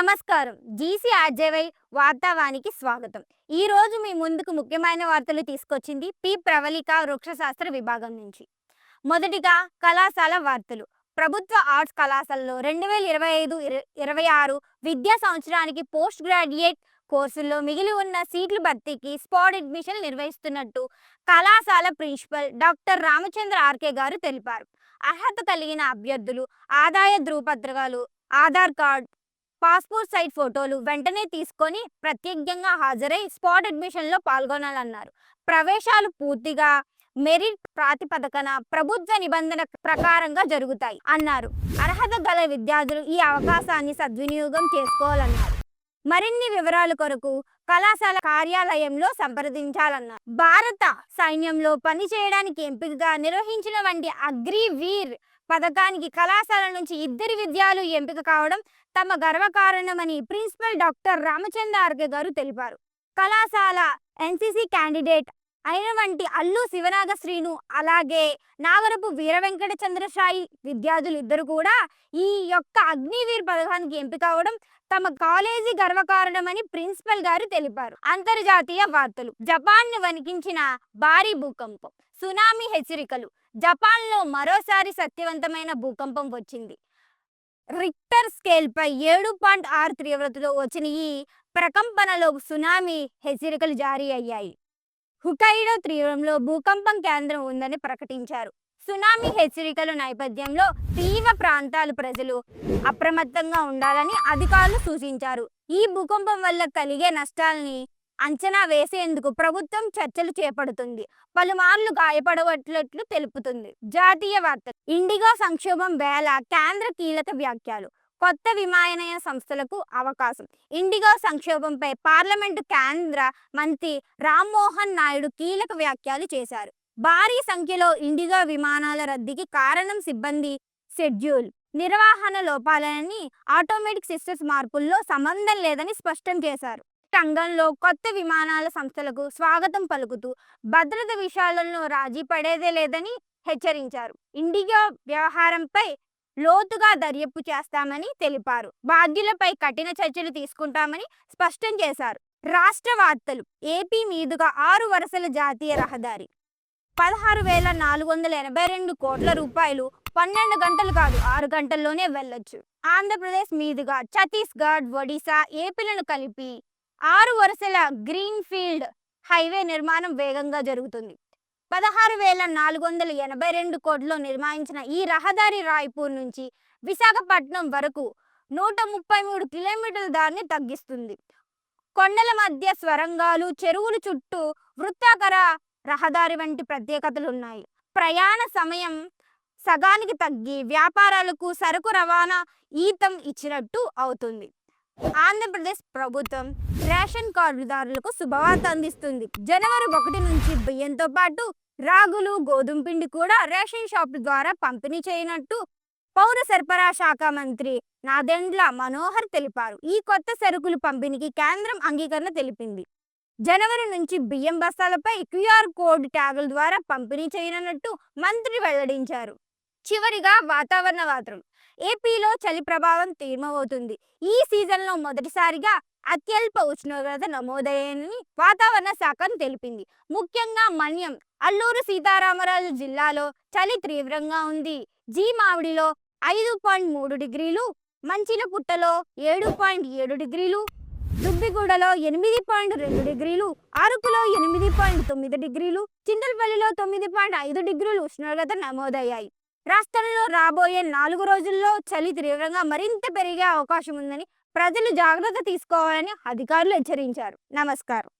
నమస్కారం. జీసీఆర్జేవై వార్తావానికి స్వాగతం. ఈ రోజు మీ ముందుకు ముఖ్యమైన వార్తలు తీసుకొచ్చింది పి ప్రవళిక వృక్షశాస్త్ర విభాగం నుంచి. మొదటిగా కళాశాల వార్తలు. ప్రభుత్వ ఆర్ట్స్ కళాశాలలో 2025-26 విద్యా సంవత్సరానికి పోస్ట్ గ్రాడ్యుయేట్ కోర్సుల్లో మిగిలి ఉన్న సీట్ల భర్తీకి స్పాట్ అడ్మిషన్ నిర్వహిస్తున్నట్టు కళాశాల ప్రిన్సిపల్ డాక్టర్ రామచంద్ర ఆర్కే గారు తెలిపారు. అర్హత కలిగిన అభ్యర్థులు ఆదాయ ధృవపత్రాలు, ఆధార్ కార్డు, పాస్పోర్ట్ సైజ్ ఫోటోలు వెంటనే తీసుకొని ప్రత్యేకంగా హాజరై స్పాట్ అడ్మిషన్లో పాల్గొనాలన్నారు. ప్రవేశాలు పూర్తిగా మెరిట్ ప్రాతిపదికన ప్రభుత్వ నిబంధన ప్రకారంగా జరుగుతాయి అన్నారు. అర్హత గల విద్యార్థులు ఈ అవకాశాన్ని సద్వినియోగం చేసుకోవాలన్నారు. మరిన్ని వివరాల కొరకు కళాశాల కార్యాలయంలో సంప్రదించాలన్నారు. భారత సైన్యంలో పనిచేయడానికి ఎంపికగా నిర్వహించిన వంటి అగ్రివీర్ పథకానికి కళాశాల నుంచి 2 విద్యార్థులు ఎంపిక కావడం తమ గర్వకారణమని ప్రిన్సిపల్ డాక్టర్ రామచంద్ర ఆర్కే గారు తెలిపారు. కళాశాల ఎన్సీసీ క్యాండిడేట్ అయిన వంటి అల్లు శివనాగ శ్రీను అలాగే నాగరపు వీర వెంకట చంద్రశాయి విద్యార్థులు ఇద్దరు కూడా ఈ యొక్క అగ్నివీర్ పథకానికి ఎంపిక అవడం తమ కాలేజీ గర్వకారణమని ప్రిన్సిపల్ గారు తెలిపారు. అంతర్జాతీయ వార్తలు. జపాన్ ను వణికించిన భారీ భూకంపం, సునామీ హెచ్చరికలు. జపాన్లో మరోసారి శక్తివంతమైన భూకంపం వచ్చింది. రిక్టర్ స్కేల్ పై 7.6 తీవ్రతతో వచ్చిన ఈ ప్రకంపనలో సునామీ హెచ్చరికలు జారీ అయ్యాయి. హుకైడో తీరంలో భూకంపం కేంద్రం ఉందని ప్రకటించారు. సునామీ హెచ్చరికల నేపథ్యంలో తీవ్ర ప్రాంతాల ప్రజలు అప్రమత్తంగా ఉండాలని అధికారులు సూచించారు. ఈ భూకంపం వల్ల కలిగే నష్టాలని అంచనా వేసేందుకు ప్రభుత్వం చర్చలు చేపడుతుంది. పలుమార్లు గాయపడవట్లు తెలుపుతుంది. జాతీయ వార్తలు. ఇండిగో సంక్షోభం వేళ కేంద్ర కీలక వ్యాఖ్యలు. కొత్త విమానయాన సంస్థలకు అవకాశం. ఇండిగో సంక్షోభంపై పార్లమెంటు కేంద్ర మంత్రి రామ్మోహన్ నాయుడు కీలక వ్యాఖ్యలు చేశారు. భారీ సంఖ్యలో ఇండిగో విమానాల రద్దీకి కారణం సిబ్బంది షెడ్యూల్ నిర్వహణ లోపాలని, ఆటోమేటిక్ సిస్టమ్స్ మార్పుల్లో సంబంధం లేదని స్పష్టం చేశారు. రంగంలో కొత్త విమానాల సంస్థలకు స్వాగతం పలుకుతూ భద్రత విషయాలను రాజీ పడేదే లేదని హెచ్చరించారు. ఇండిగో వ్యవహారంపై లోతుగా దర్యాప్తు చేస్తామని తెలిపారు. బాధ్యులపై కఠిన చర్యలు తీసుకుంటామని స్పష్టం చేశారు. రాష్ట్ర వార్తలు. ఏపీ మీదుగా 6 వరుసల జాతీయ రహదారి 16,482 కోట్ల రూపాయలు 12 గంటలు కాదు 6 గంటల్లోనే వెళ్ళొచ్చు. ఆంధ్రప్రదేశ్ మీదుగా ఛత్తీస్గఢ్, ఒడిశా, ఏపీలను కలిపి 6 వరుసల గ్రీన్ ఫీల్డ్ హైవే నిర్మాణం వేగంగా జరుగుతుంది. 16,482 కోట్లలో నిర్మించిన ఈ రహదారి రాయ్పూర్ నుంచి విశాఖపట్నం వరకు 133 కిలోమీటర్ల దారిని తగ్గిస్తుంది. కొండల మధ్య స్వరంగాలు, చెరువుల చుట్టూ వృత్తాకార రహదారి వంటి ప్రత్యేకతలు ఉన్నాయి. ప్రయాణ సమయం సగానికి తగ్గి వ్యాపారాలకు సరుకు రవాణా ఈతం ఇచ్చినట్టు అవుతుంది. ఆంధ్రప్రదేశ్ ప్రభుత్వం రేషన్ కార్డుదారులకు శుభవార్త అందిస్తుంది. జనవరి 1 నుంచి బియ్యంతో పాటు రాగులు, గోధుమ పిండి కూడా రేషన్ షాపుల ద్వారా పంపిణీ చేయనట్టు పౌర సరఫరా శాఖ మంత్రి నాదెండ్ల మనోహర్ తెలిపారు. ఈ కొత్త సరుకులు పంపిణీకి కేంద్రం అంగీకరణ తెలిపింది. జనవరి నుంచి బియ్యం బస్తాలపై QR కోడ్ ట్యాగుల ద్వారా పంపిణీ చేయనున్నట్టు మంత్రి వెల్లడించారు. చివరిగా వాతావరణ వార్తలు. ఏపీలో చలి ప్రభావం తీవ్రమవుతుంది. ఈ సీజన్లో మొదటిసారిగా అత్యల్ప ఉష్ణోగ్రత నమోదయ్యాయని వాతావరణ శాఖ తెలిపింది. ముఖ్యంగా మన్యం, అల్లూరు సీతారామరాజు జిల్లాలో చలి తీవ్రంగా ఉంది. మామిడిలో 5.3 డిగ్రీలు, మంచిలపుట్టలో 7.7 డిగ్రీలు, దుబ్బిగూడలో 8.2 డిగ్రీలు, అరకులో 8.9 డిగ్రీలు, చింతలపల్లిలో 9.5 డిగ్రీలు ఉష్ణోగ్రత నమోదయ్యాయి. రాష్ట్రంలో రాబోయే 4 రోజుల్లో చలి తీవ్రంగా మరింత పెరిగే అవకాశం ఉందని ప్రజలు జాగ్రత్త తీసుకోవాలని అధికారులు హెచ్చరించారు. నమస్కారం.